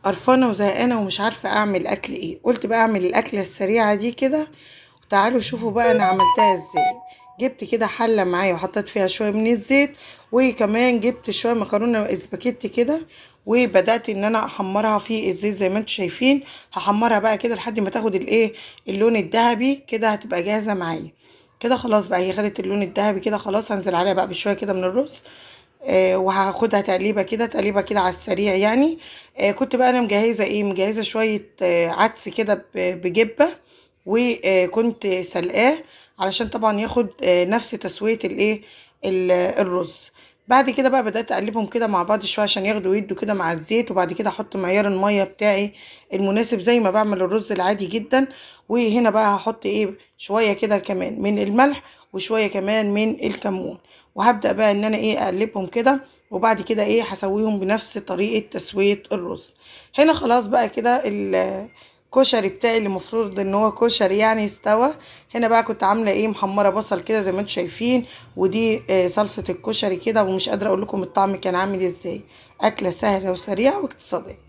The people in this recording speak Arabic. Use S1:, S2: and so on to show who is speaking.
S1: قرفانه وزهقانه ومش عارفه اعمل اكل ايه. قلت بقى اعمل الاكله السريعه دي كده، وتعالوا شوفوا بقى انا عملتها ازاي. جبت كده حله معايا وحطيت فيها شويه من الزيت، وكمان جبت شويه مكرونه اسباجيتي كده، وبدات ان انا احمرها في الزيت زي ما انتم شايفين. هحمرها بقى كده لحد ما تاخد الايه، اللون الذهبي كده، هتبقى جاهزه معايا كده. خلاص بقى هي خدت اللون الذهبي كده، خلاص هنزل عليها بقى بشويه كده من الرز. وهاخدها تقليبه كده، تقليبه كده على السريع يعني. كنت بقى انا مجهزه ايه، مجهزه شويه عدس كده بجبه، وكنت سلقاه علشان طبعا ياخد نفس تسويه الايه، الرز. بعد كده بقى بدات اقلبهم كده مع بعض شويه عشان ياخدوا ويدوا كده مع الزيت، وبعد كده احط معيار الميه بتاعي المناسب زي ما بعمل الرز العادي جدا. وهنا بقى هحط ايه، شويه كده كمان من الملح وشويه كمان من الكمون، وهبدأ بقى ان انا ايه اقلبهم كده. وبعد كده ايه هسويهم بنفس طريقة تسوية الرز. هنا خلاص بقى كده الكشري بتاعي اللي المفروض ان هو كشري يعني استوى. هنا بقى كنت عاملة ايه، محمرة بصل كده زي ما انتم شايفين، ودي صلصة الكشري كده، ومش قادرة اقول لكم الطعم كان عامل ازاي. اكلة سهلة وسريعة واقتصادية.